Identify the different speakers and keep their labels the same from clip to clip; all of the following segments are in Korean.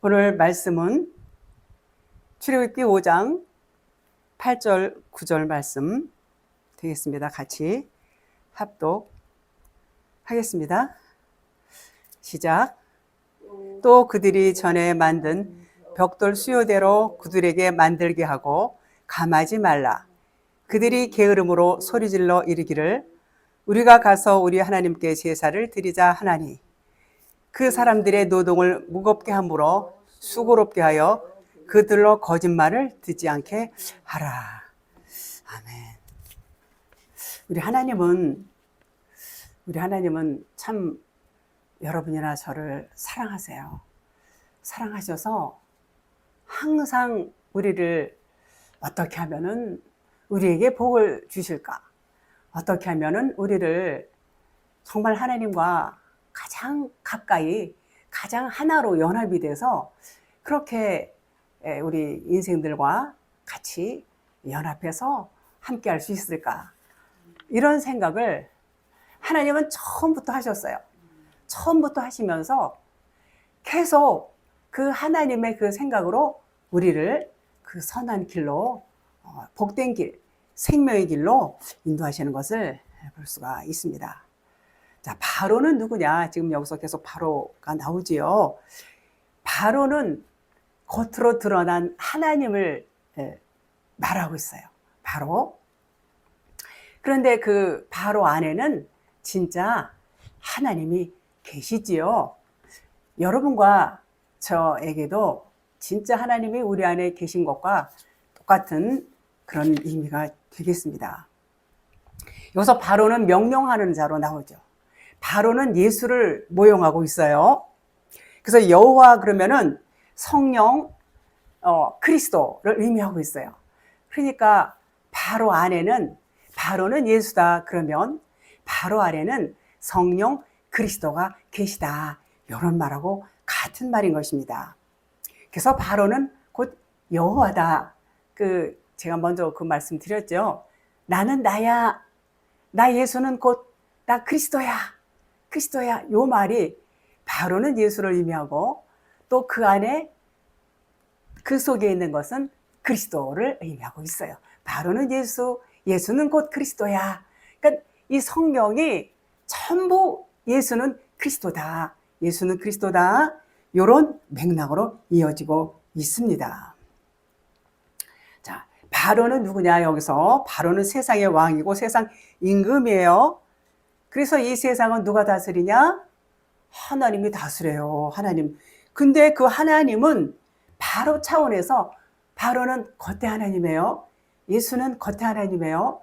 Speaker 1: 오늘 말씀은 출애굽기 5장 8절 9절 말씀 되겠습니다. 같이 합독하겠습니다. 시작. 또 그들이 전에 만든 벽돌 수요대로 그들에게 만들게 하고 감하지 말라. 그들이 게으름으로 소리질러 이르기를 우리가 가서 우리 하나님께 제사를 드리자 하나니 그 사람들의 노동을 무겁게 함으로 수고롭게 하여 그들로 거짓말을 듣지 않게 하라. 아멘. 우리 하나님은 참 여러분이나 저를 사랑하세요. 사랑하셔서 항상 우리를 어떻게 하면은 우리에게 복을 주실까? 어떻게 하면은 우리를 정말 하나님과 가장 가까이, 가장 하나로 연합이 돼서 그렇게 우리 인생들과 같이 연합해서 함께 할 수 있을까? 이런 생각을 하나님은 처음부터 하셨어요. 처음부터 하시면서 계속 그 하나님의 그 생각으로 우리를 그 선한 길로, 복된 길, 생명의 길로 인도하시는 것을 볼 수가 있습니다. 자, 바로는 누구냐? 지금 여기서 계속 바로가 나오지요. 바로는 겉으로 드러난 하나님을 말하고 있어요. 바로. 그런데 그 바로 안에는 진짜 하나님이 계시지요. 여러분과 저에게도 진짜 하나님이 우리 안에 계신 것과 똑같은 그런 의미가 되겠습니다. 여기서 바로는 명령하는 자로 나오죠. 바로는 예수를 모용하고 있어요. 그래서 여호와 그러면은 성령, 그리스도를 의미하고 있어요. 그러니까 바로 안에는, 바로는 예수다 그러면 바로 안에는 성령 그리스도가 계시다, 이런 말하고 같은 말인 것입니다. 그래서 바로는 곧 여호와다. 제가 먼저 그 말씀 드렸죠. 나는 나야. 나 예수는 곧 나 그리스도야. 그리스도야. 요 말이 바로는 예수를 의미하고 또 그 안에 그 속에 있는 것은 그리스도를 의미하고 있어요. 바로는 예수, 예수는 곧 그리스도야. 그러니까 이 성경이 전부 예수는 그리스도다. 예수는 그리스도다. 이런 맥락으로 이어지고 있습니다. 자, 바로는 누구냐? 여기서 바로는 세상의 왕이고 세상 임금이에요. 그래서 이 세상은 누가 다스리냐? 하나님이 다스려요. 하나님. 근데 그 하나님은 바로 차원에서 바로는 겉에 하나님이에요. 예수는 겉에 하나님이에요.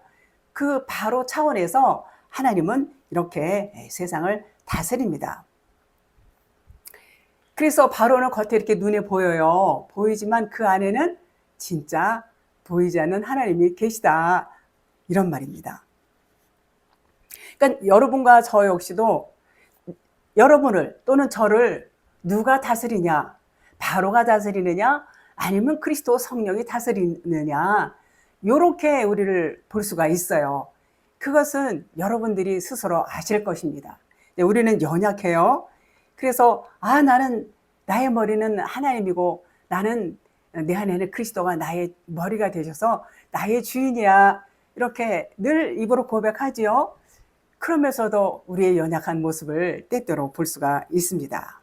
Speaker 1: 그 바로 차원에서 하나님은 이렇게 세상을 다스립니다. 그래서 바로는 겉에 이렇게 눈에 보여요. 보이지만 그 안에는 진짜 보이지 않는 하나님이 계시다, 이런 말입니다. 그러니까 여러분과 저 역시도 여러분을 또는 저를 누가 다스리냐? 바로가 다스리느냐? 아니면 그리스도 성령이 다스리느냐? 이렇게 우리를 볼 수가 있어요. 그것은 여러분들이 스스로 아실 것입니다. 우리는 연약해요. 그래서 나는, 나의 머리는 하나님이고 나는, 내 안에는 그리스도가 나의 머리가 되셔서 나의 주인이야, 이렇게 늘 입으로 고백하지요. 그러면서도 우리의 연약한 모습을 때때로 볼 수가 있습니다.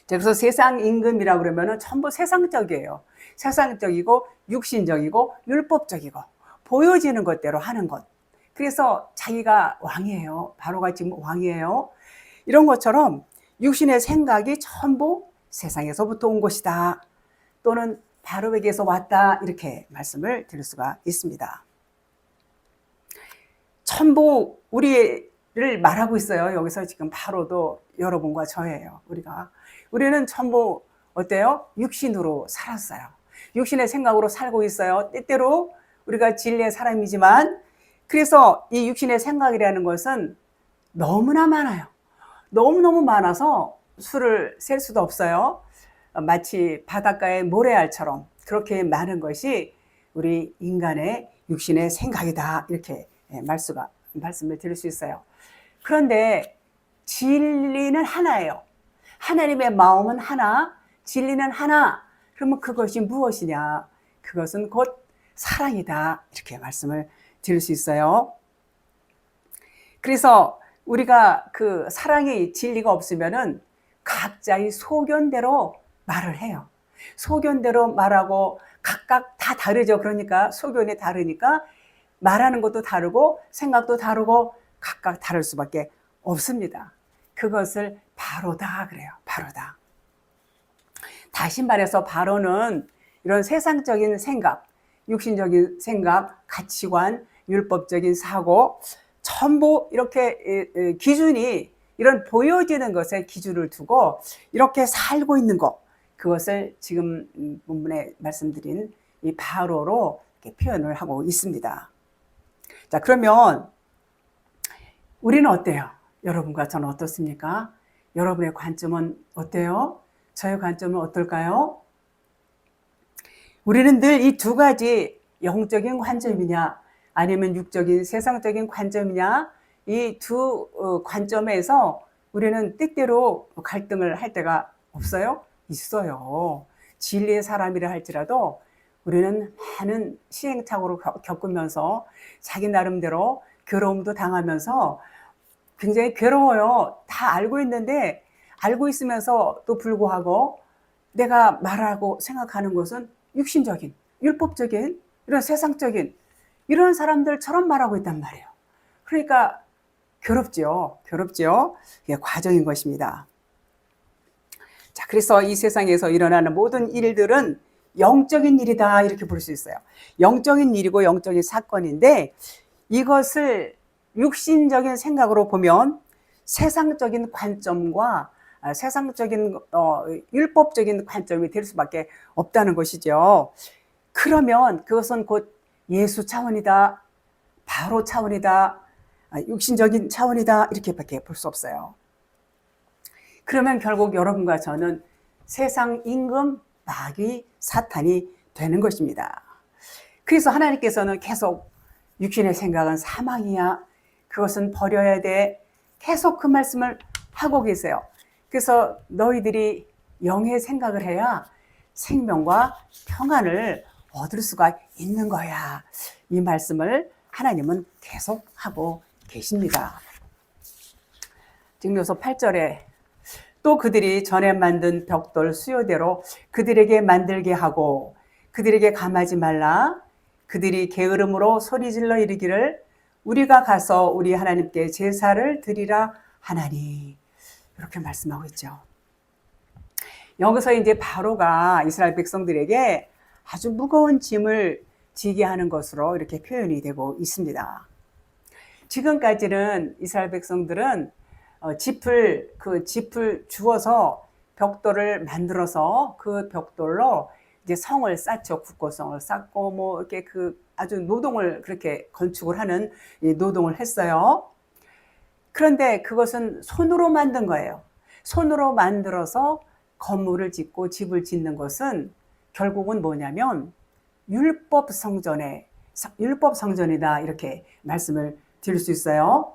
Speaker 1: 그래서 세상 임금이라고 그러면 전부 세상적이에요. 세상적이고 육신적이고 율법적이고 보여지는 것대로 하는 것. 그래서 자기가 왕이에요. 바로가 지금 왕이에요. 이런 것처럼 육신의 생각이 전부 세상에서부터 온 것이다, 또는 바로에게서 왔다, 이렇게 말씀을 드릴 수가 있습니다. 전부 우리를 말하고 있어요. 여기서 지금 바로도 여러분과 저예요. 우리는 전부 어때요? 육신으로 살았어요. 육신의 생각으로 살고 있어요. 때때로 우리가 진리의 사람이지만, 그래서 이 육신의 생각이라는 것은 너무나 많아요. 너무너무 많아서 수를 셀 수도 없어요. 마치 바닷가의 모래알처럼 그렇게 많은 것이 우리 인간의 육신의 생각이다, 이렇게 말씀을 드릴 수 있어요. 그런데 진리는 하나예요. 하나님의 마음은 하나, 진리는 하나. 그러면 그것이 무엇이냐? 그것은 곧 사랑이다. 이렇게 말씀을 드릴 수 있어요. 그래서 우리가 그 사랑의 진리가 없으면은 각자의 소견대로 말을 해요. 소견대로 말하고 각각 다 다르죠. 그러니까 소견이 다르니까 말하는 것도 다르고 생각도 다르고 각각 다를 수밖에 없습니다. 그것을 바로다 그래요. 바로다. 다시 말해서 바로는 이런 세상적인 생각, 육신적인 생각, 가치관, 율법적인 사고 전부 이렇게 기준이 이런 보여지는 것에 기준을 두고 이렇게 살고 있는 것, 그것을 지금 본문에 말씀드린 이 바로로 이렇게 표현을 하고 있습니다. 자, 그러면 우리는 어때요? 여러분과 저는 어떻습니까? 여러분의 관점은 어때요? 저의 관점은 어떨까요? 우리는 늘 이 두 가지 영적인 관점이냐 아니면 육적인 세상적인 관점이냐 이 두 관점에서 우리는 때때로 갈등을 할 때가 없어요? 있어요. 진리의 사람이라 할지라도 우리는 많은 시행착오를 겪으면서 자기 나름대로 괴로움도 당하면서 굉장히 괴로워요. 다 알고 있는데 알고 있으면서도 불구하고 내가 말하고 생각하는 것은 육신적인, 율법적인, 이런 세상적인 이런 사람들처럼 말하고 있단 말이에요. 그러니까 괴롭죠. 괴롭죠. 이게 과정인 것입니다. 자, 그래서 이 세상에서 일어나는 모든 일들은 영적인 일이다 이렇게 볼 수 있어요. 영적인 일이고 영적인 사건인데 이것을 육신적인 생각으로 보면 세상적인 관점과 세상적인 율법적인 관점이 될 수밖에 없다는 것이죠. 그러면 그것은 곧 예수 차원이다, 바로 차원이다, 육신적인 차원이다 이렇게밖에 볼 수 없어요. 그러면 결국 여러분과 저는 세상 임금 마귀 사탄이 되는 것입니다. 그래서 하나님께서는 계속 육신의 생각은 사망이야. 그것은 버려야 돼. 계속 그 말씀을 하고 계세요. 그래서 너희들이 영의 생각을 해야 생명과 평안을 얻을 수가 있는 거야. 이 말씀을 하나님은 계속 하고 계십니다. 증거서 8절에 또 그들이 전에 만든 벽돌 수요대로 그들에게 만들게 하고 그들에게 감하지 말라. 그들이 게으름으로 소리질러 이르기를 우리가 가서 우리 하나님께 제사를 드리라 하나니. 이렇게 말씀하고 있죠. 여기서 이제 바로가 이스라엘 백성들에게 아주 무거운 짐을 지게 하는 것으로 이렇게 표현이 되고 있습니다. 지금까지는 이스라엘 백성들은 짚을 주어서 벽돌을 만들어서 그 벽돌로 이제 성을 쌓죠. 국고성을 쌓고 뭐 이렇게 아주 노동을 그렇게 건축을 하는 노동을 했어요. 그런데 그것은 손으로 만든 거예요. 손으로 만들어서 건물을 짓고 집을 짓는 것은 결국은 뭐냐면 율법 성전이다 이렇게 말씀을 드릴 수 있어요.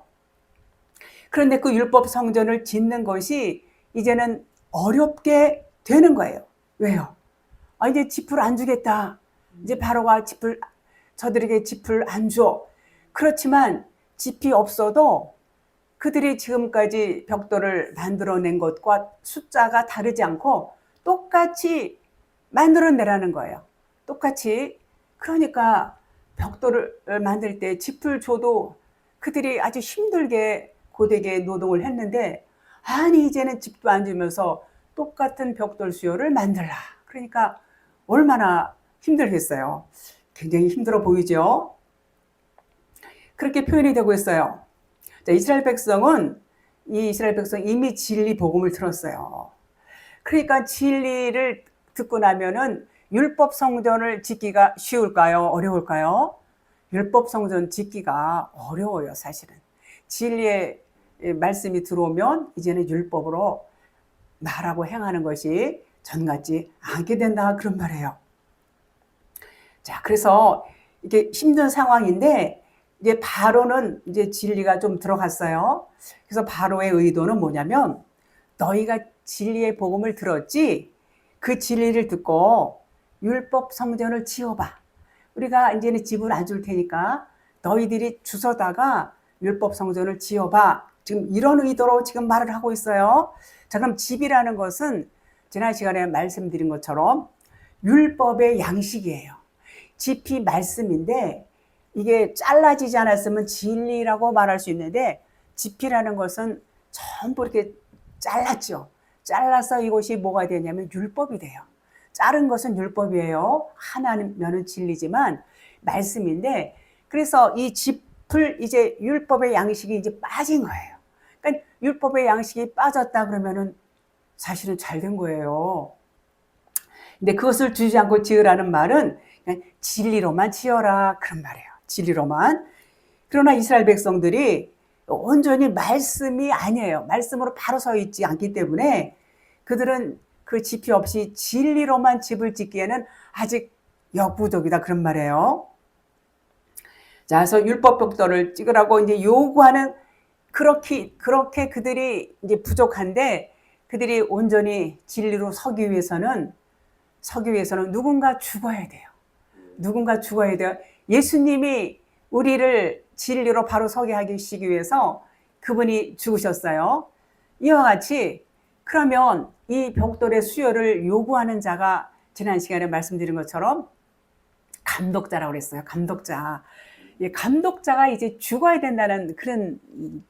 Speaker 1: 그런데 그 율법 성전을 짓는 것이 이제는 어렵게 되는 거예요. 왜요? 이제 짚을 안 주겠다. 이제 바로가 저들에게 짚을 안 줘. 그렇지만 짚이 없어도 그들이 지금까지 벽돌을 만들어낸 것과 숫자가 다르지 않고 똑같이 만들어내라는 거예요. 똑같이. 그러니까 벽돌을 만들 때 짚을 줘도 그들이 아주 힘들게 고되게 노동을 했는데 아니 이제는 짚도 안 주면서 똑같은 벽돌 수요를 만들라. 그러니까 얼마나 힘들겠어요. 굉장히 힘들어 보이죠? 그렇게 표현이 되고 있어요. 자, 이스라엘 백성 이미 진리 복음을 들었어요. 그러니까 진리를 듣고 나면은 율법 성전을 짓기가 쉬울까요? 어려울까요? 율법 성전 짓기가 어려워요, 사실은. 진리의 말씀이 들어오면 이제는 율법으로 말하고 행하는 것이 전 같지 않게 된다 그런 말이에요. 자, 그래서 이게 힘든 상황인데 이제 바로는 이제 진리가 좀 들어갔어요. 그래서 바로의 의도는 뭐냐면 너희가 진리의 복음을 들었지 그 진리를 듣고 율법 성전을 지어봐. 우리가 이제는 집을 안 줄 테니까 너희들이 주워다가 율법 성전을 지어봐. 지금 이런 의도로 지금 말을 하고 있어요. 자, 그럼 집이라는 것은 지난 시간에 말씀드린 것처럼 율법의 양식이에요. 집이 말씀인데 이게 잘라지지 않았으면 진리라고 말할 수 있는데 집이라는 것은 전부 이렇게 잘랐죠. 잘라서 이것이 뭐가 되냐면 율법이 돼요. 자른 것은 율법이에요. 하나면은 진리지만 말씀인데 그래서 이 집을 이제 율법의 양식이 이제 빠진 거예요. 그러니까 율법의 양식이 빠졌다 그러면은 사실은 잘 된 거예요. 근데 그것을 주지 않고 지으라는 말은 그냥 진리로만 지어라 그런 말이에요. 진리로만. 그러나 이스라엘 백성들이 온전히 말씀이 아니에요. 말씀으로 바로 서 있지 않기 때문에 그들은 그 지피 없이 진리로만 집을 짓기에는 아직 역부족이다 그런 말이에요. 자, 그래서 율법 벽돌을 찍으라고 이제 요구하는 그렇게 그들이 이제 부족한데 그들이 온전히 진리로 서기 위해서는 누군가 죽어야 돼요. 누군가 죽어야 돼요. 예수님이 우리를 진리로 바로 서게 하시기 위해서 그분이 죽으셨어요. 이와 같이 그러면 이 벽돌의 수요를 요구하는 자가 지난 시간에 말씀드린 것처럼 감독자라고 그랬어요. 감독자. 감독자가 이제 죽어야 된다는 그런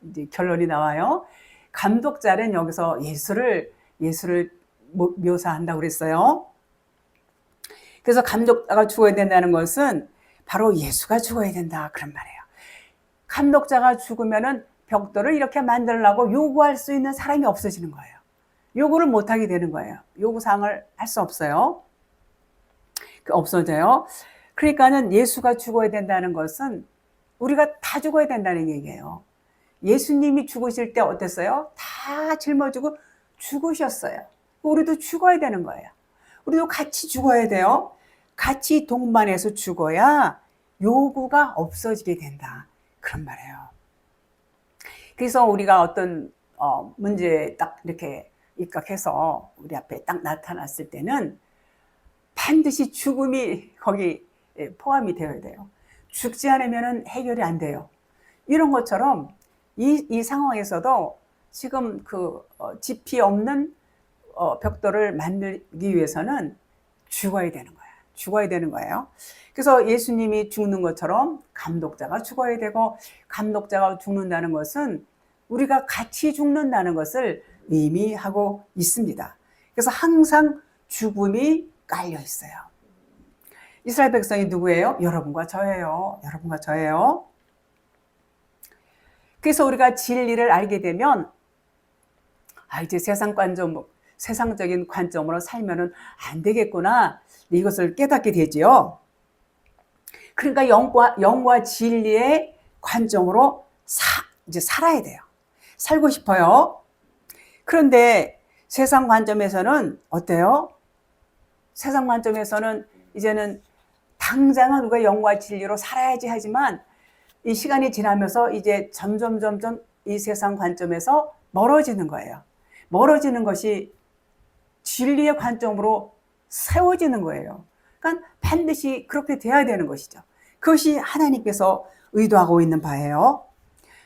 Speaker 1: 이제 결론이 나와요. 감독자는 여기서 예수를 묘사한다고 그랬어요. 그래서 감독자가 죽어야 된다는 것은 바로 예수가 죽어야 된다 그런 말이에요. 감독자가 죽으면은 벽돌을 이렇게 만들려고 요구할 수 있는 사람이 없어지는 거예요. 요구를 못하게 되는 거예요. 요구사항을 할 수 없어요. 없어져요. 그러니까는 예수가 죽어야 된다는 것은 우리가 다 죽어야 된다는 얘기예요. 예수님이 죽으실 때 어땠어요? 다 짊어지고 죽으셨어요. 우리도 죽어야 되는 거예요. 우리도 같이 죽어야 돼요. 같이 동반해서 죽어야 요구가 없어지게 된다. 그런 말이에요. 그래서 우리가 어떤 문제에 딱 이렇게 입각해서 우리 앞에 딱 나타났을 때는 반드시 죽음이 거기 포함이 되어야 돼요. 죽지 않으면 해결이 안 돼요. 이런 것처럼 이 상황에서도 지금 그 지피 없는 벽돌을 만들기 위해서는 죽어야 되는 거야. 죽어야 되는 거예요. 그래서 예수님이 죽는 것처럼 감독자가 죽어야 되고 감독자가 죽는다는 것은 우리가 같이 죽는다는 것을 의미하고 있습니다. 그래서 항상 죽음이 깔려 있어요. 이스라엘 백성이 누구예요? 여러분과 저예요. 여러분과 저예요. 그래서 우리가 진리를 알게 되면 이제 세상적인 관점으로 살면은 안 되겠구나. 이것을 깨닫게 되지요. 그러니까 영과 진리의 관점으로 이제 살아야 돼요. 살고 싶어요. 그런데 세상 관점에서는 어때요? 세상 관점에서는 이제는 당장은 우리가 영과 진리로 살아야지 하지만 이 시간이 지나면서 이제 점점 이 세상 관점에서 멀어지는 거예요. 멀어지는 것이 진리의 관점으로 세워지는 거예요. 그러니까 반드시 그렇게 돼야 되는 것이죠. 그것이 하나님께서 의도하고 있는 바예요.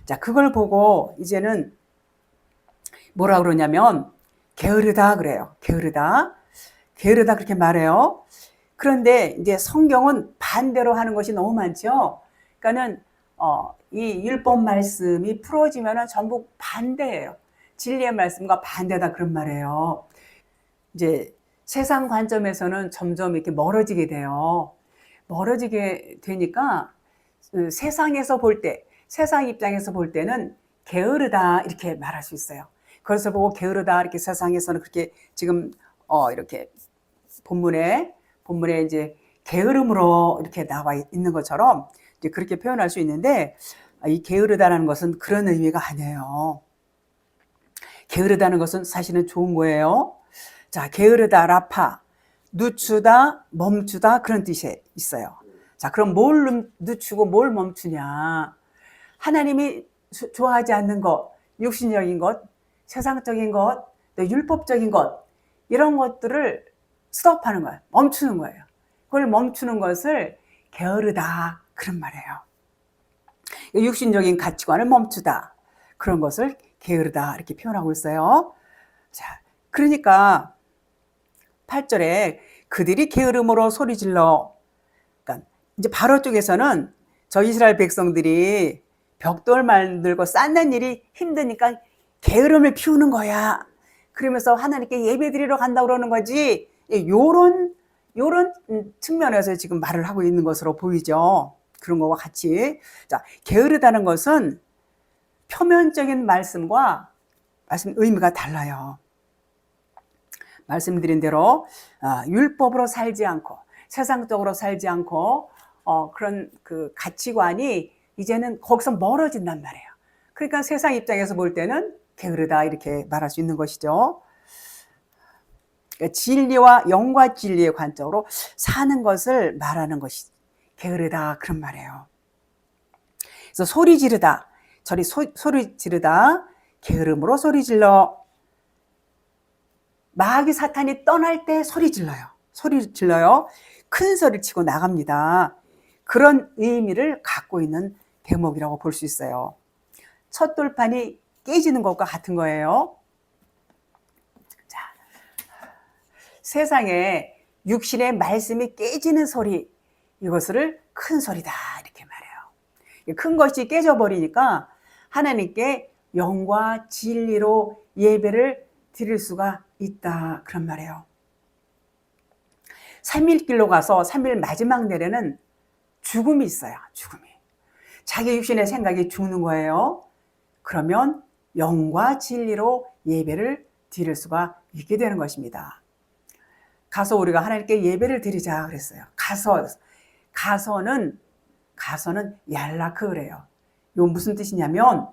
Speaker 1: 자, 그걸 보고 이제는 뭐라 그러냐면 게으르다 그래요. 게으르다 그렇게 말해요. 그런데 이제 성경은 반대로 하는 것이 너무 많죠. 그러니까는 이 율법 말씀이 풀어지면은 전부 반대예요. 진리의 말씀과 반대다 그런 말이에요. 이제 세상 관점에서는 점점 이렇게 멀어지게 돼요. 멀어지게 되니까 세상에서 볼 때, 세상 입장에서 볼 때는 게으르다 이렇게 말할 수 있어요. 그래서 보고 게으르다 이렇게 세상에서는 그렇게 지금 이렇게 본문에 이제 게으름으로 이렇게 나와 있는 것처럼 이제 그렇게 표현할 수 있는데 이 게으르다라는 것은 그런 의미가 아니에요. 게으르다는 것은 사실은 좋은 거예요. 자, 게으르다, 라파, 늦추다, 멈추다 그런 뜻이 있어요. 자, 그럼 뭘 늦추고 뭘 멈추냐? 하나님이 좋아하지 않는 것, 육신적인 것, 세상적인 것, 또 율법적인 것 이런 것들을 스톱하는 거예요. 멈추는 거예요. 그걸 멈추는 것을 게으르다 그런 말이에요. 육신적인 가치관을 멈추다. 그런 것을 게으르다 이렇게 표현하고 있어요. 자, 그러니까 8절에 그들이 게으름으로 소리질러. 그러니까 이제 바로 쪽에서는 저 이스라엘 백성들이 벽돌 만들고 쌓는 일이 힘드니까 게으름을 피우는 거야. 그러면서 하나님께 예배드리러 간다고 그러는 거지. 요런 측면에서 지금 말을 하고 있는 것으로 보이죠. 그런 거와 같이. 자, 게으르다는 것은 표면적인 말씀과 말씀 의미가 달라요. 말씀드린 대로 율법으로 살지 않고 세상적으로 살지 않고 그런 그 가치관이 이제는 거기서 멀어진단 말이에요. 그러니까 세상 입장에서 볼 때는 게으르다 이렇게 말할 수 있는 것이죠. 그러니까 진리와 영과 진리의 관점으로 사는 것을 말하는 것이 게으르다 그런 말이에요. 그래서 소리 지르다, 저리 소리 지르다, 게으름으로 소리 질러. 마귀 사탄이 떠날 때 소리 질러요. 소리 질러요. 큰 소리 치고 나갑니다. 그런 의미를 갖고 있는 대목이라고 볼 수 있어요. 첫 돌판이 깨지는 것과 같은 거예요. 자, 세상에 육신의 말씀이 깨지는 소리, 이것을 큰 소리다 이렇게 말해요. 큰 것이 깨져버리니까 하나님께 영과 진리로 예배를 드릴 수가 있다 그런 말이에요. 3일길로 가서 3일 마지막 날에는 죽음이 있어요. 죽음이. 자기 육신의 생각이 죽는 거예요. 그러면 영과 진리로 예배를 드릴 수가 있게 되는 것입니다. 가서 우리가 하나님께 예배를 드리자 그랬어요. 가서는 얄라크 그래요. 이거 무슨 뜻이냐면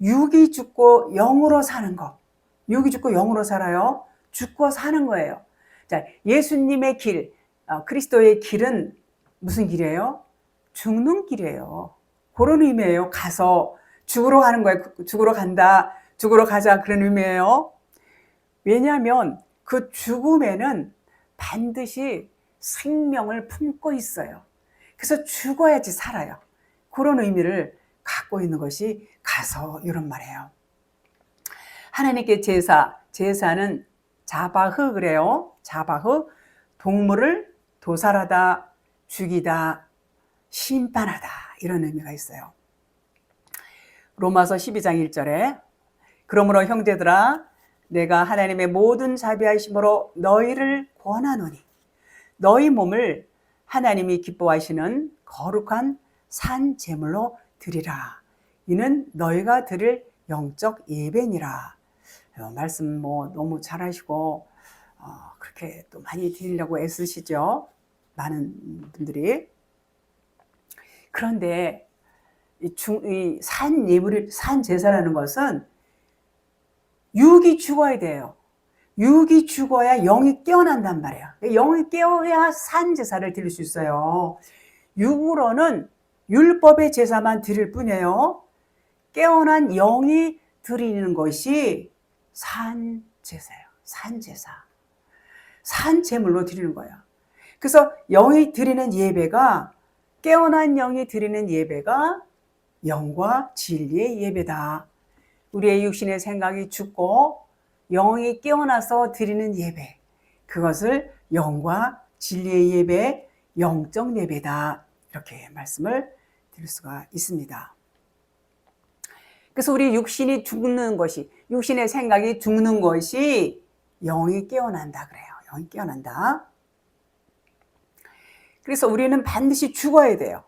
Speaker 1: 육이 죽고 영으로 사는 거. 육이 죽고 영으로 살아요. 죽고 사는 거예요. 자, 예수님의 길, 그리스도의 길은 무슨 길이에요? 죽는 길이에요. 그런 의미예요. 가서 죽으러 가는 거예요. 죽으러 간다, 죽으러 가자 그런 의미예요. 왜냐하면 그 죽음에는 반드시 생명을 품고 있어요. 그래서 죽어야지 살아요. 그런 의미를 갖고 있는 것이 가서 이런 말이에요. 하나님께 제사는 자바흐 그래요. 자바흐, 동물을 도살하다, 죽이다, 심판하다 이런 의미가 있어요. 로마서 12장 1절에 그러므로 형제들아 내가 하나님의 모든 자비하심으로 너희를 권하노니 너희 몸을 하나님이 기뻐하시는 거룩한 산 제물로 드리라. 이는 너희가 드릴 영적 예배니라. 말씀 너무 잘하시고 그렇게 또 많이 드리려고 애쓰시죠. 많은 분들이. 그런데 이 산 제사라는 것은 육이 죽어야 돼요. 육이 죽어야 영이 깨어난단 말이에요. 영이 깨어야 산 제사를 드릴 수 있어요. 육으로는 율법의 제사만 드릴 뿐이에요. 깨어난 영이 드리는 것이 산 제사예요. 산 제사. 산 제물로 드리는 거예요. 그래서 영이 드리는 예배가, 깨어난 영이 드리는 예배가 영과 진리의 예배다. 우리의 육신의 생각이 죽고 영이 깨어나서 드리는 예배, 그것을 영과 진리의 예배, 영적 예배다. 이렇게 말씀을 드릴 수가 있습니다. 그래서 우리 육신이 죽는 것이, 육신의 생각이 죽는 것이 영이 깨어난다 그래요. 영이 깨어난다. 그래서 우리는 반드시 죽어야 돼요.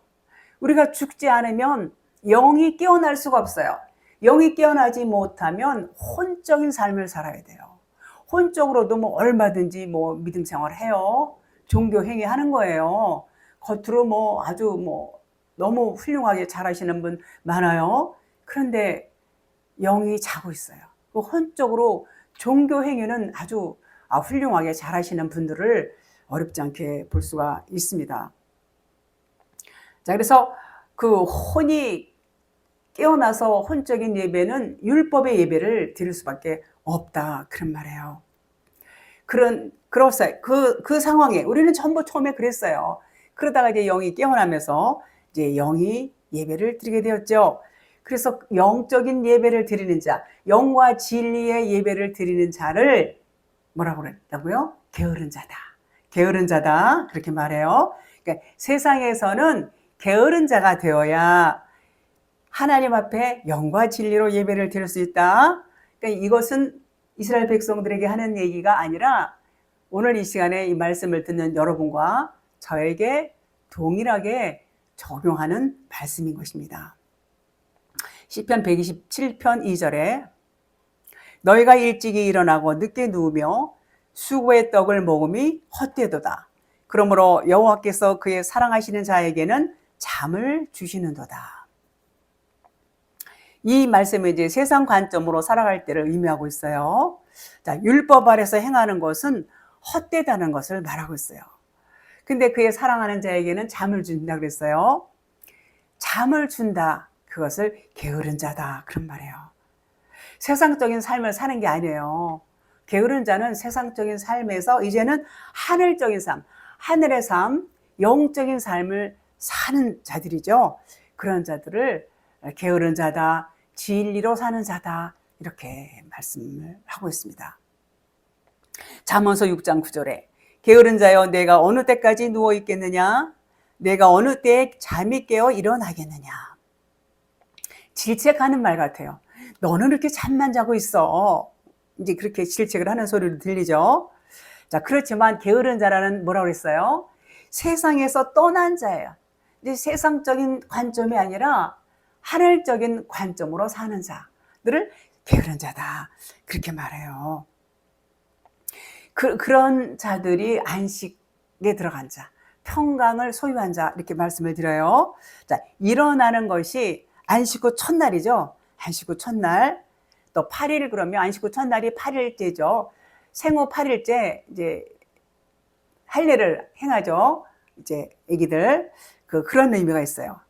Speaker 1: 우리가 죽지 않으면 영이 깨어날 수가 없어요. 영이 깨어나지 못하면 혼적인 삶을 살아야 돼요. 혼적으로도 얼마든지 믿음 생활을 해요. 종교 행위하는 거예요. 겉으로 아주 너무 훌륭하게 잘하시는 분 많아요. 그런데 영이 자고 있어요. 혼적으로 종교 행위는 아주 훌륭하게 잘하시는 분들을 어렵지 않게 볼 수가 있습니다. 자, 그래서 그 혼이 깨어나서 혼적인 그런 율법의 예배를 드릴 수밖에 없다 그런 말이에요. 그렇어요. 그 상황에 우리는 전부 처음에 그랬어요. 그러다가 이제 영이 깨어나면서 이제 영이 예배를 드리게 되었죠. 그래서 영적인 예배를 드리는 자, 영과 진리의 예배를 드리는 자를 뭐라고 그랬다고요? 게으른 자다. 게으른 자다. 그렇게 말해요. 그러니까 세상에서는 게으른 자가 되어야 하나님 앞에 영과 진리로 예배를 드릴 수 있다. 그러니까 이것은 이스라엘 백성들에게 하는 얘기가 아니라 오늘 이 시간에 이 말씀을 듣는 여러분과 저에게 동일하게 적용하는 말씀인 것입니다. 시편 127편 2절에 너희가 일찍이 일어나고 늦게 누우며 수고의 떡을 먹음이 헛되도다. 그러므로 여호와께서 그의 사랑하시는 자에게는 잠을 주시는도다. 이 말씀은 이제 세상 관점으로 살아갈 때를 의미하고 있어요. 자, 율법 아래서 행하는 것은 헛되다는 것을 말하고 있어요. 근데 그의 사랑하는 자에게는 잠을 준다 그랬어요. 잠을 준다. 그것을 게으른 자다. 그런 말이에요. 세상적인 삶을 사는 게 아니에요. 게으른 자는 세상적인 삶에서 이제는 하늘적인 삶, 하늘의 삶, 영적인 삶을 사는 자들이죠. 그런 자들을 게으른 자다, 진리로 사는 자다 이렇게 말씀을 하고 있습니다. 잠언서 6장 9절에 게으른 자여 내가 어느 때까지 누워 있겠느냐? 내가 어느 때에 잠이 깨어 일어나겠느냐? 질책하는 말 같아요. 너는 이렇게 잠만 자고 있어. 이제 그렇게 질책을 하는 소리로 들리죠. 자, 그렇지만 게으른 자라는 뭐라고 그랬어요? 세상에서 떠난 자예요. 이제 세상적인 관점이 아니라 하늘적인 관점으로 사는 자들을 게으른 자다. 그렇게 말해요. 그런 자들이 안식에 들어간 자, 평강을 소유한 자 이렇게 말씀을 드려요. 자, 일어나는 것이 안식 후 첫날이죠. 안식 후 첫날. 또 8일 그러면 안식 후 첫날이 8일째죠. 생후 8일째 이제 할례를 행하죠. 이제 아기들 그런 의미가 있어요.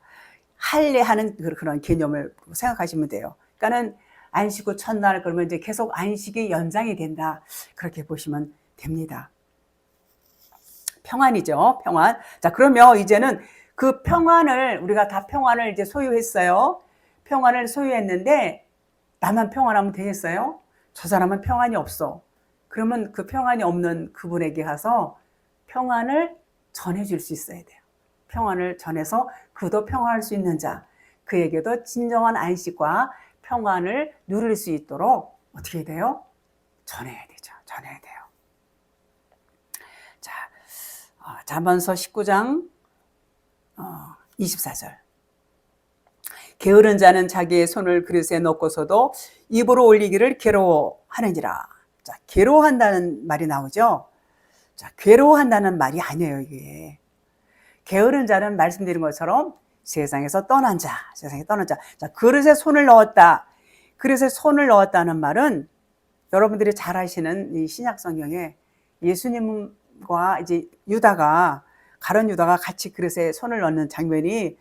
Speaker 1: 할례하는 그런 개념을 생각하시면 돼요. 그러니까는 안식 후 첫날 그러면 이제 계속 안식이 연장이 된다. 그렇게 보시면 됩니다. 평안이죠. 평안. 자, 그러면 이제는 그 평안을 우리가 다 평안을 이제 소유했어요. 평안을 소유했는데 나만 평안하면 되겠어요? 저 사람은 평안이 없어. 그러면 그 평안이 없는 그분에게 가서 평안을 전해줄 수 있어야 돼요. 평안을 전해서 그도 평안할 수 있는 자, 그에게도 진정한 안식과 평안을 누릴 수 있도록 어떻게 돼요? 전해야 되죠. 전해야 돼요. 자, 잠언서 19장 24절. 게으른 자는 자기의 손을 그릇에 넣고서도 입으로 올리기를 괴로워하느니라. 자, 괴로워한다는 말이 나오죠. 자, 괴로워한다는 말이 아니에요, 이게. 게으른 자는 말씀드린 것처럼 세상에서 떠난 자, 세상에 떠난 자. 자, 그릇에 손을 넣었다. 그릇에 손을 넣었다는 말은 여러분들이 잘 아시는 이 신약 성경에 예수님과 이제 가룟 유다가 같이 그릇에 손을 넣는 장면이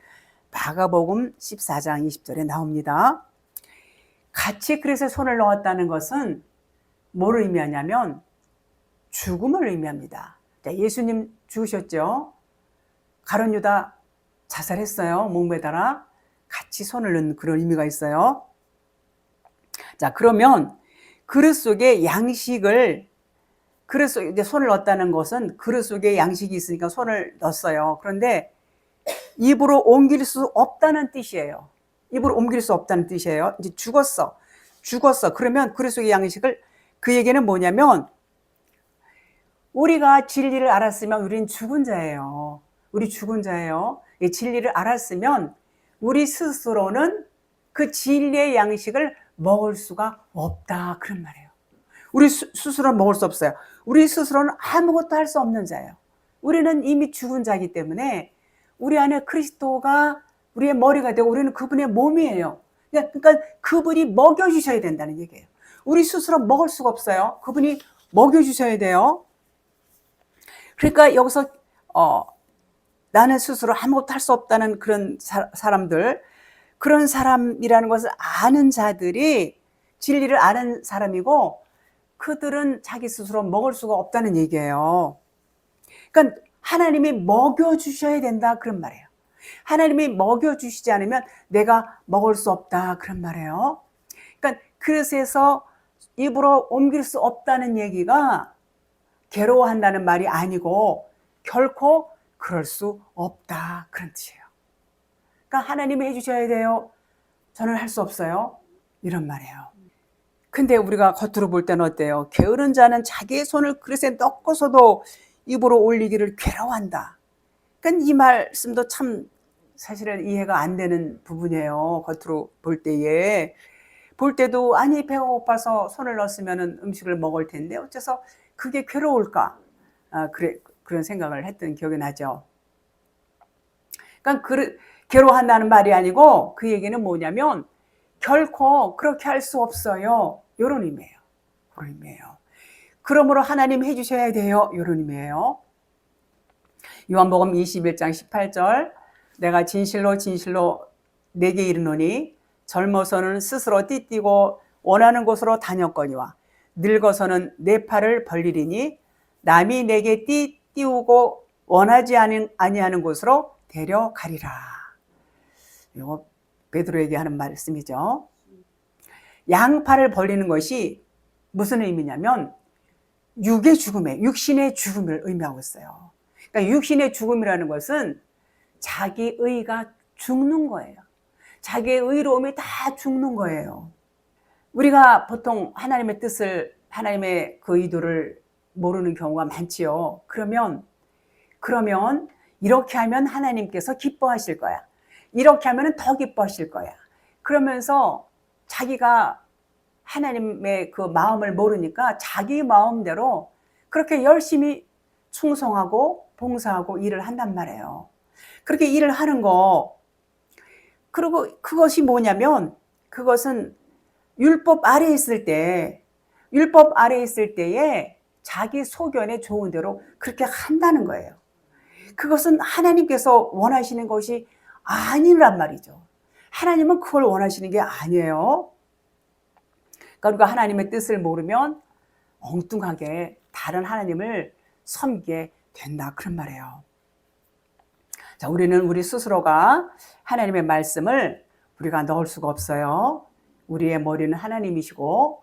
Speaker 1: 마가복음 14장 20절에 나옵니다. 같이 그릇에 손을 넣었다는 것은 뭘 의미하냐면 죽음을 의미합니다. 자, 예수님 죽으셨죠? 가룟 유다 자살했어요. 목매달아 같이 손을 넣는 그런 의미가 있어요. 자, 그러면 그릇 속에 양식을 그릇 속에 이제 손을 넣었다는 것은 그릇 속에 양식이 있으니까 손을 넣었어요. 그런데 입으로 옮길 수 없다는 뜻이에요. 입으로 옮길 수 없다는 뜻이에요. 이제 죽었어. 그러면 그릇 속의 양식을 그 얘기는 뭐냐면 우리가 진리를 알았으면 우리는 죽은 자예요. 우리 죽은 자예요. 이 진리를 알았으면 우리 스스로는 그 진리의 양식을 먹을 수가 없다. 그런 말이에요. 우리 스스로는 먹을 수 없어요. 우리 스스로는 아무것도 할 수 없는 자예요. 우리는 이미 죽은 자이기 때문에 우리 안에 그리스도가 우리의 머리가 되고 우리는 그분의 몸이에요. 그러니까 그분이 먹여주셔야 된다는 얘기예요. 우리 스스로 먹을 수가 없어요. 그분이 먹여주셔야 돼요. 그러니까 여기서 나는 스스로 아무것도 할 수 없다는 그런 사람들, 그런 사람이라는 것을 아는 자들이 진리를 아는 사람이고 그들은 자기 스스로 먹을 수가 없다는 얘기예요. 그러니까 하나님이 먹여주셔야 된다 그런 말이에요. 하나님이 먹여주시지 않으면 내가 먹을 수 없다 그런 말이에요. 그러니까 그릇에서 입으로 옮길 수 없다는 얘기가 괴로워한다는 말이 아니고 결코 그럴 수 없다 그런 뜻이에요. 그러니까 하나님이 해주셔야 돼요. 저는 할 수 없어요. 이런 말이에요. 근데 우리가 겉으로 볼 때는 어때요? 게으른 자는 자기의 손을 그릇에 넣고서도 입으로 올리기를 괴로워한다. 그러니까 이 말씀도 참 사실은 이해가 안 되는 부분이에요. 겉으로 볼 때에. 볼 때도 아니 배가 고파서 손을 넣었으면 음식을 먹을 텐데 어째서 그게 괴로울까? 그런 생각을 했던 기억이 나죠. 그러니까 괴로워한다는 말이 아니고 그 얘기는 뭐냐면 결코 그렇게 할 수 없어요. 이런 의미예요. 그런 의미예요. 그러므로 하나님 해주셔야 돼요. 이런 의미예요. 요한복음 21장 18절 내가 진실로 진실로 내게 이르노니 젊어서는 스스로 띠띠고 원하는 곳으로 다녔거니와 늙어서는 내 팔을 벌리리니 남이 내게 띠우고 원하지 아니하는 곳으로 데려가리라. 이거 베드로에게 하는 말씀이죠. 양팔을 벌리는 것이 무슨 의미냐면 육의 죽음에 육신의 죽음을 의미하고 있어요. 그러니까 육신의 죽음이라는 것은 자기 의가 죽는 거예요. 자기의 의로움이 다 죽는 거예요. 우리가 보통 하나님의 뜻을 하나님의 그 의도를 모르는 경우가 많지요. 그러면 이렇게 하면 하나님께서 기뻐하실 거야. 이렇게 하면 더 기뻐하실 거야. 그러면서 자기가 하나님의 그 마음을 모르니까 자기 마음대로 그렇게 열심히 충성하고 봉사하고 일을 한단 말이에요. 그렇게 일을 하는 거, 그리고 그것이 뭐냐면 그것은 율법 아래에 있을 때에 자기 소견에 좋은 대로 그렇게 한다는 거예요. 그것은 하나님께서 원하시는 것이 아니란 말이죠. 하나님은 그걸 원하시는 게 아니에요. 그러니까 하나님의 뜻을 모르면 엉뚱하게 다른 하나님을 섬기게 된다 그런 말이에요. 자, 우리는 우리 스스로가 하나님의 말씀을 우리가 넣을 수가 없어요. 우리의 머리는 하나님이시고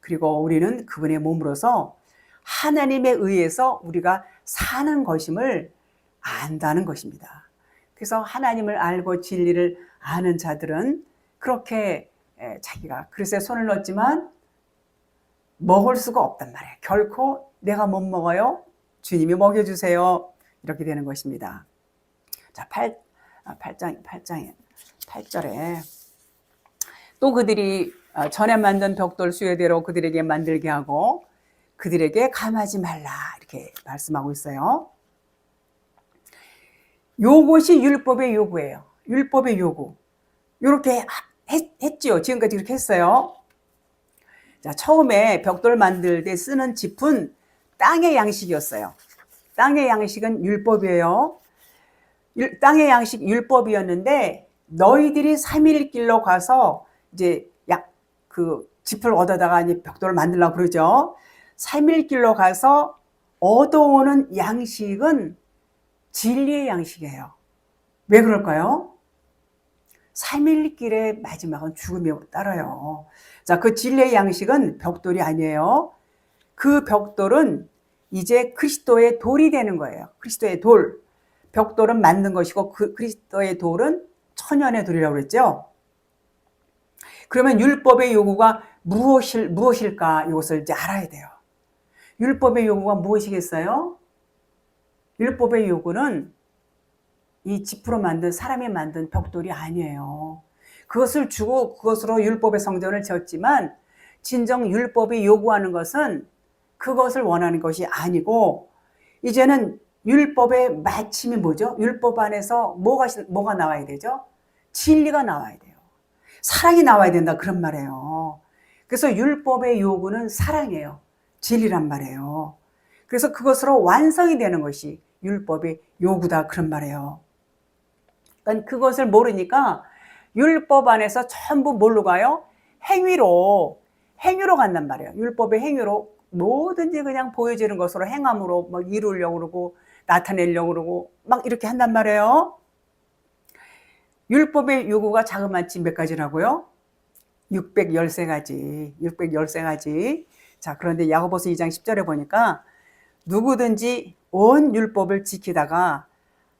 Speaker 1: 그리고 우리는 그분의 몸으로서 하나님에 의해서 우리가 사는 것임을 안다는 것입니다. 그래서 하나님을 알고 진리를 아는 자들은 그렇게 자기가 그릇에 손을 넣었지만 먹을 수가 없단 말이에요. 결코 내가 못 먹어요. 주님이 먹여주세요. 이렇게 되는 것입니다. 자, 8절에 또 그들이 전에 만든 벽돌 수요대로 그들에게 만들게 하고 그들에게 감하지 말라 이렇게 말씀하고 있어요. 요것이 율법의 요구예요. 율법의 요구. 이렇게 했지요. 지금까지 이렇게 했어요. 자, 처음에 벽돌 만들 때 쓰는 짚은 땅의 양식이었어요. 땅의 양식은 율법이에요. 땅의 양식 율법이었는데 너희들이 3일 길로 가서 이제 그 짚을 얻어다가 이제 벽돌을 만들려고 그러죠. 3일 길로 가서 얻어오는 양식은 진리의 양식이에요. 왜 그럴까요? 3일 길의 마지막은 죽음이 따라요. 자, 그 진리의 양식은 벽돌이 아니에요. 그 벽돌은 이제 그리스도의 돌이 되는 거예요. 그리스도의 돌. 벽돌은 만든 것이고 그리스도의 돌은 천연의 돌이라고 그랬죠. 그러면 율법의 요구가 무엇일까? 이것을 이제 알아야 돼요. 율법의 요구가 무엇이겠어요? 율법의 요구는 이 짚으로 만든 사람이 만든 벽돌이 아니에요. 그것을 주고 그것으로 율법의 성전을 지었지만 진정 율법이 요구하는 것은 그것을 원하는 것이 아니고 이제는 율법의 마침이 뭐죠? 율법 안에서 뭐가 나와야 되죠? 진리가 나와야 돼요. 사랑이 나와야 된다 그런 말이에요. 그래서 율법의 요구는 사랑이에요. 진리란 말이에요. 그래서 그것으로 완성이 되는 것이 율법의 요구다 그런 말이에요. 그러니까 그것을 모르니까 율법 안에서 전부 뭘로 가요? 행위로 행위로 간단 말이에요. 율법의 행위로 뭐든지 그냥 보여지는 것으로 행함으로 막 이루려고 그러고 나타내려고 그러고 막 이렇게 한단 말이에요. 율법의 요구가 자그마치 몇 가지라고요? 613가지. 613가지. 자, 그런데 야고보서 2장 10절에 보니까 누구든지 온 율법을 지키다가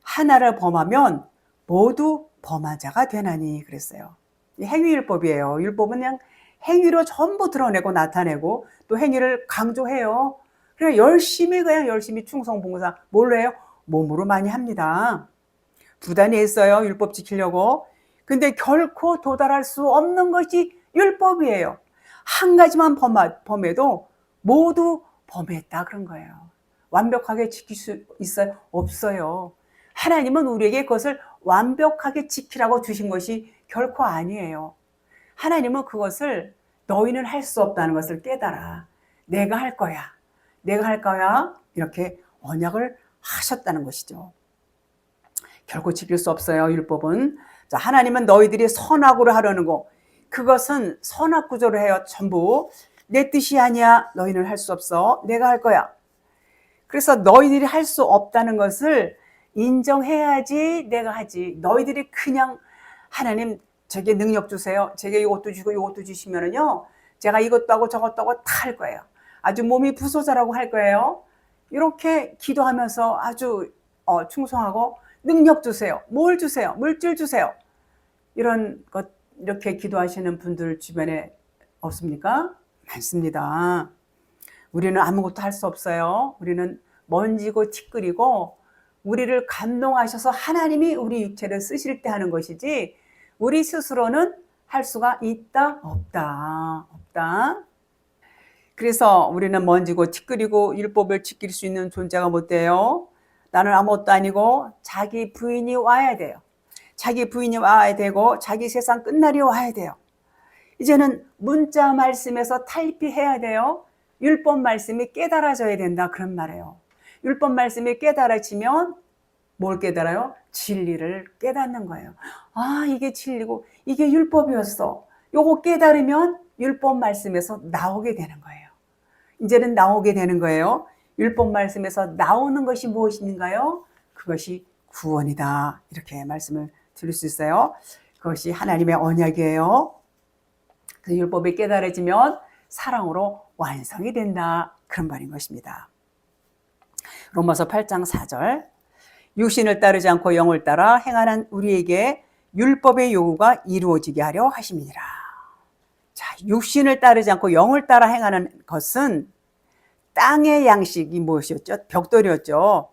Speaker 1: 하나를 범하면 모두 범한 자가 되나니 그랬어요. 행위율법이에요. 율법은 그냥 행위로 전부 드러내고 나타내고 또 행위를 강조해요. 그냥 열심히 충성봉사 뭘로 해요? 몸으로 많이 합니다. 부단히 했어요. 율법 지키려고. 근데 결코 도달할 수 없는 것이 율법이에요. 한 가지만 범해도 모두 범했다 그런 거예요. 완벽하게 지킬 수 있어요? 없어요. 하나님은 우리에게 그것을 완벽하게 지키라고 주신 것이 결코 아니에요. 하나님은 그것을 너희는 할 수 없다는 것을 깨달아. 내가 할 거야. 내가 할 거야. 이렇게 언약을 하셨다는 것이죠. 결코 지킬 수 없어요. 율법은. 자, 하나님은 너희들이 선악으로 하려는 거. 그것은 선악 구조로 해요. 전부. 내 뜻이 아니야. 너희는 할 수 없어. 내가 할 거야. 그래서 너희들이 할 수 없다는 것을 인정해야지 내가 하지. 너희들이 그냥 하나님 제게 능력 주세요. 제게 이것도 주고 이것도 주시면은요. 제가 이것도 하고 저것도 하고 다 할 거예요. 아주 몸이 부소자라고 할 거예요. 이렇게 기도하면서 아주 충성하고 능력 주세요. 뭘 주세요. 물질 주세요. 이런 것 이렇게 기도하시는 분들 주변에 없습니까? 많습니다. 우리는 아무것도 할 수 없어요. 우리는 먼지고 티끌이고 우리를 감동하셔서 하나님이 우리 육체를 쓰실 때 하는 것이지 우리 스스로는 할 수가 있다? 없다. 그래서 우리는 먼지고 티끌이고 율법을 지킬 수 있는 존재가 못 돼요. 나는 아무것도 아니고 자기 부인이 와야 돼요. 자기 부인이 와야 되고 자기 세상 끝날이 와야 돼요. 이제는 문자 말씀에서 탈피해야 돼요. 율법 말씀이 깨달아져야 된다 그런 말이에요. 율법 말씀이 깨달아지면 뭘 깨달아요? 진리를 깨닫는 거예요. 아, 이게 진리고 이게 율법이었어. 요거 깨달으면 율법 말씀에서 나오게 되는 거예요. 이제는 나오게 되는 거예요. 율법 말씀에서 나오는 것이 무엇인가요? 그것이 구원이다. 이렇게 말씀을 드릴 수 있어요. 그것이 하나님의 언약이에요. 그 율법이 깨달아지면 사랑으로 완성이 된다. 그런 말인 것입니다. 로마서 8장 4절 육신을 따르지 않고 영을 따라 행하는 우리에게 율법의 요구가 이루어지게 하려 하심이니라. 자, 육신을 따르지 않고 영을 따라 행하는 것은 땅의 양식이 무엇이었죠? 벽돌이었죠.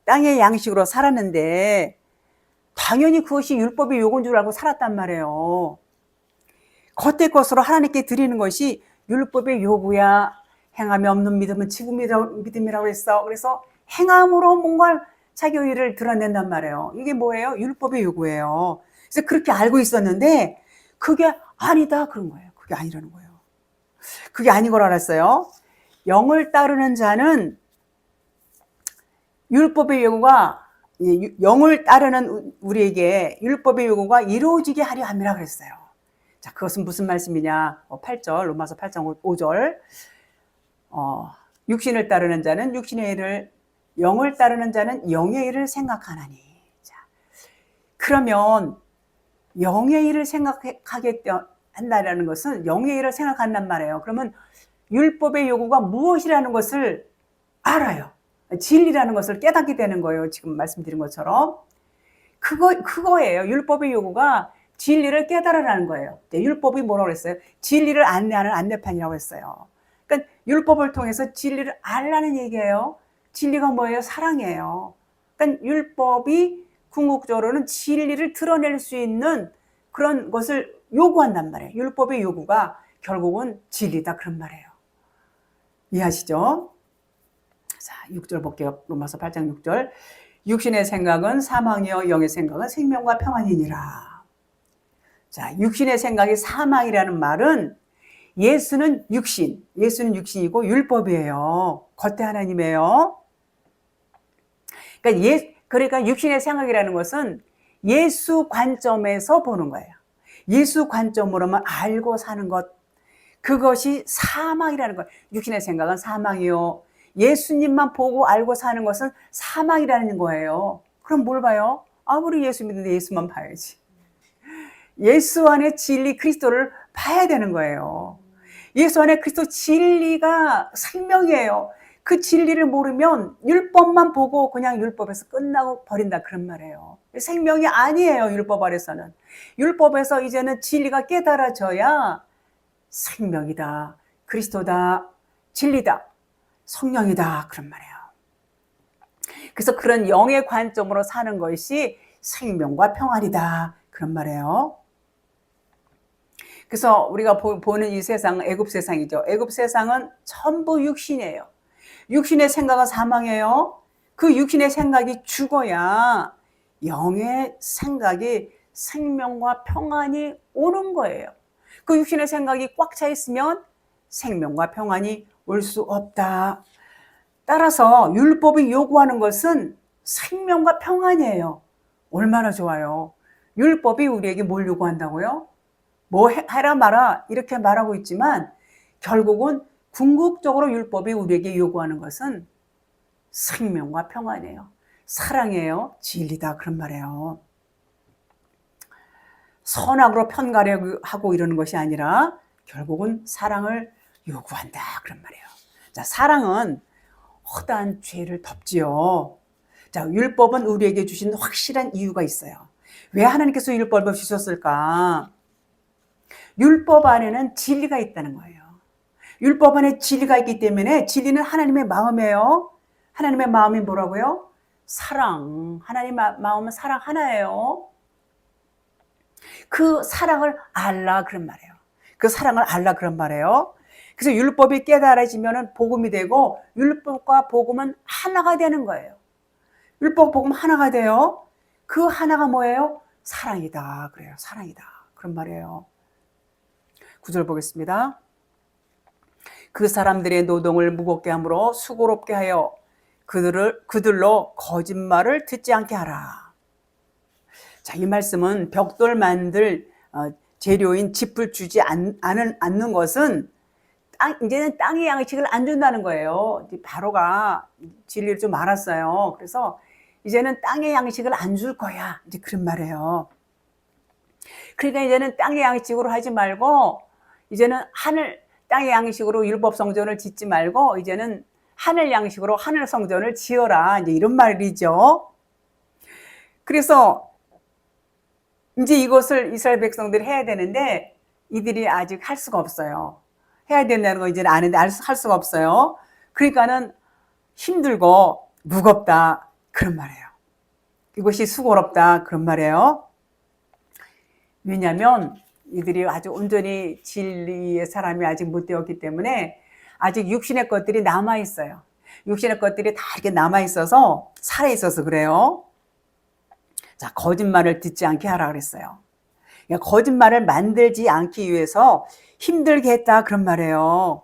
Speaker 1: 땅의 양식으로 살았는데 당연히 그것이 율법의 요구인 줄 알고 살았단 말이에요. 겉의 것으로 하나님께 드리는 것이 율법의 요구야. 행함이 없는 믿음은 지금 믿음이라고 했어. 그래서 행함으로 뭔가 자기 의의를 드러낸단 말이에요. 이게 뭐예요? 율법의 요구예요. 그래서 그렇게 알고 있었는데 그게 아니다 그런 거예요. 그게 아니라는 거예요. 그게 아닌 걸 알았어요. 영을 따르는 자는 율법의 요구가 영을 따르는 우리에게 율법의 요구가 이루어지게 하려 함이라 그랬어요. 자, 그것은 무슨 말씀이냐? 8절, 로마서 8장 5절. 육신을 따르는 자는 육신의 일을, 영을 따르는 자는 영의 일을 생각하나니. 자, 그러면 영의 일을 생각하게 한다는 것은 영의 일을 생각한단 말이에요. 그러면 율법의 요구가 무엇이라는 것을 알아요. 진리라는 것을 깨닫게 되는 거예요. 지금 말씀드린 것처럼. 그거예요. 율법의 요구가 진리를 깨달으라는 거예요. 율법이 뭐라고 했어요? 진리를 안내하는 안내판이라고 했어요. 그러니까 율법을 통해서 진리를 알라는 얘기예요. 진리가 뭐예요? 사랑이에요. 그러니까 율법이 궁극적으로는 진리를 드러낼 수 있는 그런 것을 요구한단 말이에요. 율법의 요구가 결국은 진리다 그런 말이에요. 이해하시죠? 자, 6절 볼게요. 로마서 8장 6절. 육신의 생각은 사망이요 영의 생각은 생명과 평안이니라. 자, 육신의 생각이 사망이라는 말은 예수는 육신이고 율법이에요. 겉에 하나님이에요. 그러니까 육신의 생각이라는 것은 예수 관점에서 보는 거예요. 예수 관점으로만 알고 사는 것. 그것이 사망이라는 거예요. 육신의 생각은 사망이요. 예수님만 보고 알고 사는 것은 사망이라는 거예요. 그럼 뭘 봐요? 아무리 예수 믿는데 예수만 봐야지. 예수 안에 진리 그리스도를 봐야 되는 거예요. 예수 안에 그리스도 진리가 생명이에요. 그 진리를 모르면 율법만 보고 그냥 율법에서 끝나고 버린다 그런 말이에요. 생명이 아니에요. 율법 아래서는. 율법에서 이제는 진리가 깨달아져야 생명이다, 그리스도다, 진리다, 성령이다 그런 말이에요. 그래서 그런 영의 관점으로 사는 것이 생명과 평안이다 그런 말이에요. 그래서 우리가 보는 이 세상은 애굽 세상이죠. 애굽 세상은 전부 육신이에요. 육신의 생각은 사망이에요. 그 육신의 생각이 죽어야 영의 생각이 생명과 평안이 오는 거예요. 그 육신의 생각이 꽉 차 있으면 생명과 평안이 올 수 없다. 따라서 율법이 요구하는 것은 생명과 평안이에요. 얼마나 좋아요. 율법이 우리에게 뭘 요구한다고요? 뭐 해라 마라 이렇게 말하고 있지만 결국은 궁극적으로 율법이 우리에게 요구하는 것은 생명과 평안이에요. 사랑이에요. 진리다 그런 말이에요. 선악으로 편가려하고 이러는 것이 아니라 결국은 사랑을 요구한다 그런 말이에요. 자, 사랑은 허다한 죄를 덮지요. 자, 율법은 우리에게 주신 확실한 이유가 있어요. 왜 하나님께서 율법을 주셨을까? 율법 안에는 진리가 있다는 거예요. 율법 안에 진리가 있기 때문에 진리는 하나님의 마음이에요. 하나님의 마음이 뭐라고요? 사랑. 하나님의 마음은 사랑 하나예요. 그 사랑을 알라 그런 말이에요. 그 사랑을 알라 그런 말이에요. 그래서 율법이 깨달아지면 복음이 되고 율법과 복음은 하나가 되는 거예요. 율법 복음 하나가 돼요. 그 하나가 뭐예요? 사랑이다 그래요. 사랑이다 그런 말이에요. 9절 보겠습니다. 그 사람들의 노동을 무겁게 함으로 수고롭게 하여 그들로 거짓말을 듣지 않게 하라. 자, 이 말씀은 벽돌 만들 재료인 짚을 주지 않는 것은 이제는 땅의 양식을 안 준다는 거예요. 바로가 진리를 좀 알았어요. 그래서 이제는 땅의 양식을 안 줄 거야. 이제 그런 말이에요. 그러니까 이제는 땅의 양식으로 하지 말고 이제는 땅의 양식으로 율법 성전을 짓지 말고 이제는 하늘 양식으로 하늘 성전을 지어라. 이제 이런 말이죠. 그래서 이제 이것을 이스라엘 백성들이 해야 되는데 이들이 아직 할 수가 없어요. 해야 된다는 거 이제는 아는데 할 수가 없어요. 그러니까는 힘들고 무겁다 그런 말이에요. 이것이 수고롭다 그런 말이에요. 왜냐하면 이들이 아주 온전히 진리의 사람이 아직 못 되었기 때문에 아직 육신의 것들이 남아 있어요. 육신의 것들이 다 이렇게 남아 있어서 살아 있어서 그래요. 자, 거짓말을 듣지 않게 하라 그랬어요. 그러니까 거짓말을 만들지 않기 위해서 힘들게 했다 그런 말이에요.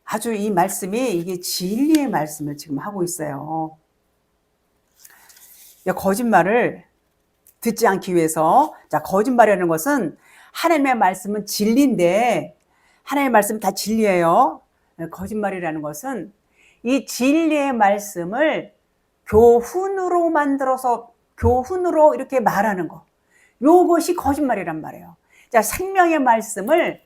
Speaker 1: 아주 이 말씀이 이게 진리의 말씀을 지금 하고 있어요. 거짓말을 듣지 않기 위해서, 자, 거짓말이라는 것은 하나님의 말씀은 진리인데 하나님의 말씀은 다 진리예요. 거짓말이라는 것은 이 진리의 말씀을 교훈으로 만들어서 교훈으로 이렇게 말하는 거. 요것이 거짓말이란 말이에요. 자, 생명의 말씀을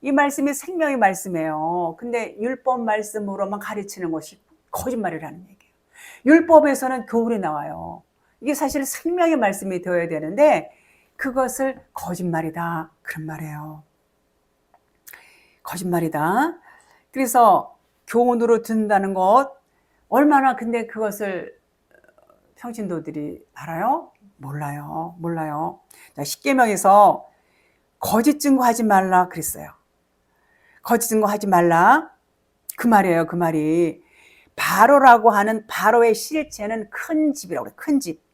Speaker 1: 이 말씀이 생명의 말씀이에요. 근데 율법 말씀으로만 가르치는 것이 거짓말이라는 얘기예요. 율법에서는 교훈이 나와요. 이게 사실 생명의 말씀이 되어야 되는데 그것을 거짓말이다 그런 말이에요. 거짓말이다. 그래서 교훈으로 듣는다는 것 얼마나 근데 그것을 평신도들이 알아요? 몰라요. 자, 십계명에서 거짓 증거하지 말라 그랬어요. 거짓 증거하지 말라 그 말이에요. 그 말이 바로라고 하는 바로의 실체는 큰 집이라고 그래요. 큰 집.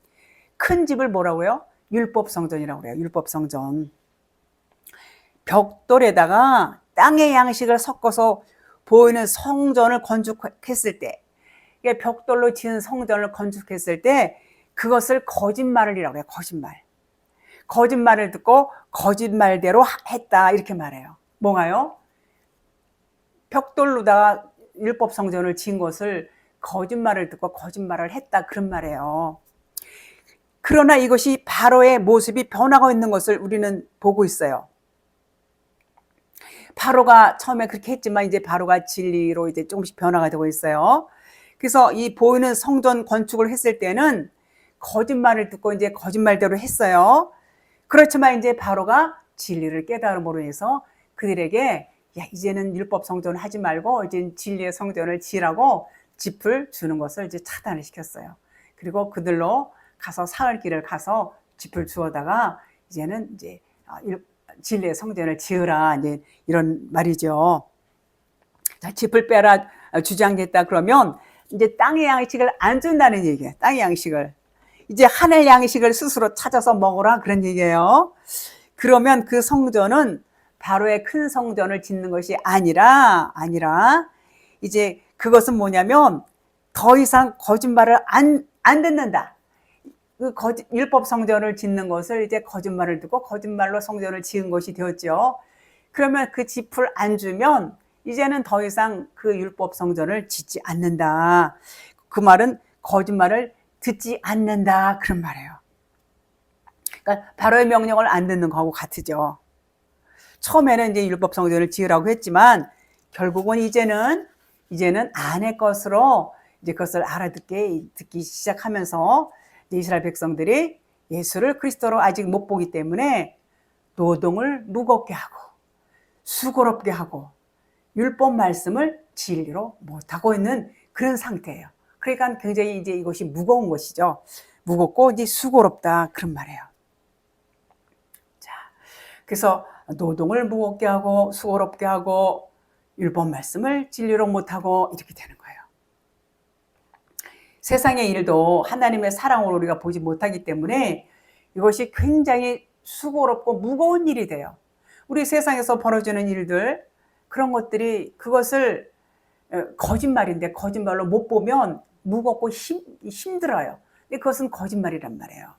Speaker 1: 큰 집을 뭐라고요? 율법 성전이라고 그래요. 율법 성전. 벽돌에다가 땅의 양식을 섞어서 보이는 성전을 건축했을 때, 벽돌로 지은 성전을 건축했을 때 그것을 거짓말이라고 해요. 거짓말을 듣고 거짓말대로 했다 이렇게 말해요. 뭐가요? 벽돌로다가 율법 성전을 지은 것을 거짓말을 듣고 거짓말을 했다, 그런 말이에요. 그러나 이것이 바로의 모습이 변하고 있는 것을 우리는 보고 있어요. 바로가 처음에 그렇게 했지만 이제 바로가 진리로 이제 조금씩 변화가 되고 있어요. 그래서 이 보이는 성전 건축을 했을 때는 거짓말을 듣고 이제 거짓말대로 했어요. 그렇지만 이제 바로가 진리를 깨달음으로 해서 그들에게 야, 이제는 율법 성전을 하지 말고 이제 진리의 성전을 지으라고 짚을 주는 것을 이제 차단을 시켰어요. 그리고 그들로 가서 사흘길을 가서 짚을 주어다가 이제는 이제 진리의 성전을 지으라, 이제 이런 말이죠. 자, 짚을 빼라 주장했다 그러면 이제 땅의 양식을 안 준다는 얘기예요. 땅의 양식을. 이제 하늘 양식을 스스로 찾아서 먹으라, 그런 얘기예요. 그러면 그 성전은 바로의 큰 성전을 짓는 것이 아니라 이제 그것은 뭐냐면 더 이상 거짓말을 안 듣는다. 그 율법 성전을 짓는 것을 이제 거짓말을 듣고 거짓말로 성전을 지은 것이 되었죠. 그러면 그 짚을 안 주면 이제는 더 이상 그 율법 성전을 짓지 않는다. 그 말은 거짓말을 듣지 않는다, 그런 말이에요. 그러니까 바로의 명령을 안 듣는 거하고 같으죠. 처음에는 이제 율법 성전을 지으라고 했지만 결국은 이제는 안의 것으로 이제 그것을 듣기 시작하면서 이스라엘 백성들이 예수를 그리스도로 아직 못 보기 때문에 노동을 무겁게 하고 수고롭게 하고 율법 말씀을 진리로 못하고 있는 그런 상태예요. 그러니까 굉장히 이제 이것이 무거운 것이죠. 무겁고 이제 수고롭다, 그런 말이에요. 자, 그래서 노동을 무겁게 하고 수고롭게 하고 율법 말씀을 진리로 못하고 이렇게 되는 거예요. 세상의 일도 하나님의 사랑으로 우리가 보지 못하기 때문에 이것이 굉장히 수고롭고 무거운 일이 돼요. 우리 세상에서 벌어지는 일들, 그런 것들이 그것을 거짓말인데 거짓말로 못 보면 무겁고 힘들어요. 근데 그것은 거짓말이란 말이에요.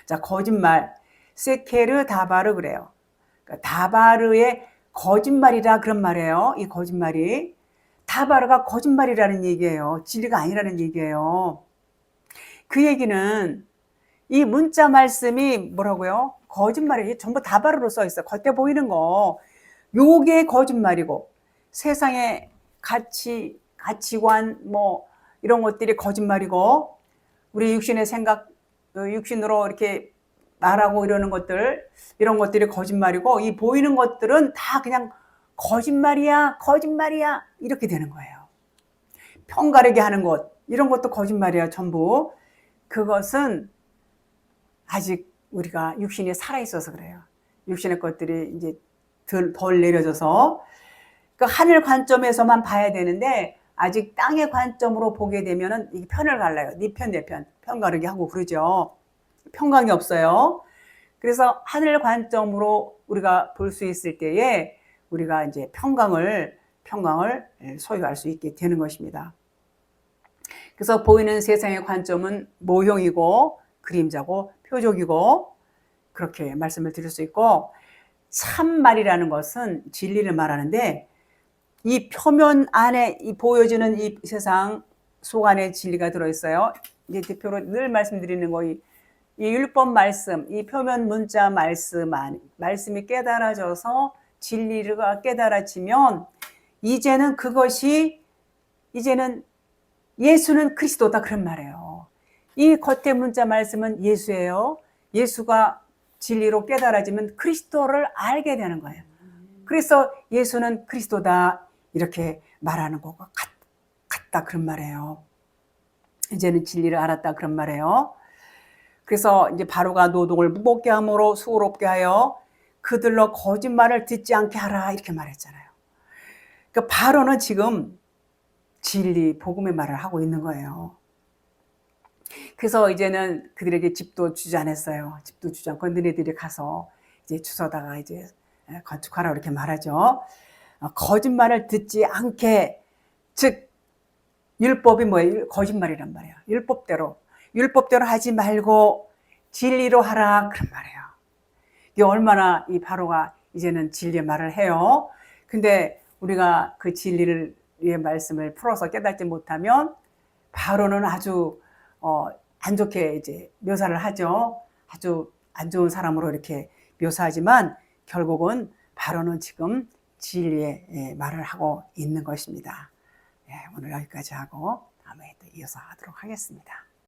Speaker 1: 자, 거짓말, 세케르 다바르 그래요. 그러니까 다바르의 거짓말이라, 그런 말이에요. 이 거짓말이 다바르가 거짓말이라는 얘기예요. 진리가 아니라는 얘기예요. 그 얘기는 이 문자 말씀이 뭐라고요? 거짓말이 전부 다바르로 써 있어요. 겉에 보이는 거. 요게 거짓말이고 세상의 가치관 뭐 이런 것들이 거짓말이고 우리 육신의 생각, 육신으로 이렇게 말하고 이러는 것들, 이런 것들이 거짓말이고 이 보이는 것들은 다 그냥 거짓말이야 이렇게 되는 거예요. 편가르게 하는 것, 이런 것도 거짓말이야, 전부. 그것은 아직 우리가 육신이 살아있어서 그래요. 육신의 것들이 이제 덜 내려져서 그 하늘 관점에서만 봐야 되는데 아직 땅의 관점으로 보게 되면은 이 편을 갈라요. 네 편, 내 편, 편가르게 하고 그러죠. 평강이 없어요. 그래서 하늘 관점으로 우리가 볼 수 있을 때에 우리가 이제 평강을 소유할 수 있게 되는 것입니다. 그래서 보이는 세상의 관점은 모형이고 그림자고 표적이고 그렇게 말씀을 드릴 수 있고, 참말이라는 것은 진리를 말하는데 이 표면 안에 이 보여지는 이 세상 속 안에 진리가 들어있어요. 이제 대표로 늘 말씀드리는 거, 이 율법 말씀, 이 표면 문자 말씀이 깨달아져서 진리가 깨달아지면 이제는 예수는 그리스도다, 그런 말이에요. 이 겉의 문자 말씀은 예수예요. 예수가 진리로 깨달아지면 그리스도를 알게 되는 거예요. 그래서 예수는 그리스도다, 이렇게 말하는 거가 같다, 그런 말이에요. 이제는 진리를 알았다, 그런 말이에요. 그래서 이제 바로가 노동을 무겁게 함으로 수고롭게 하여 그들로 거짓말을 듣지 않게 하라, 이렇게 말했잖아요. 그러니까 바로는 지금 진리, 복음의 말을 하고 있는 거예요. 그래서 이제는 그들에게 집도 주지 않았어요. 집도 주지 않고 너네들이 가서 이제 주워다가 이제 건축하라, 이렇게 말하죠. 거짓말을 듣지 않게, 즉 율법이 뭐예요? 거짓말이란 말이에요. 율법대로 하지 말고 진리로 하라, 그런 말이에요. 이게 얼마나 이 바로가 이제는 진리의 말을 해요. 근데 우리가 그 진리를 위의 말씀을 풀어서 깨닫지 못하면 바로는 아주 안 좋게 이제 묘사를 하죠. 아주 안 좋은 사람으로 이렇게 묘사하지만 결국은 바로는 지금 진리의 말을 하고 있는 것입니다. 오늘 여기까지 하고 다음에 또 이어서 하도록 하겠습니다.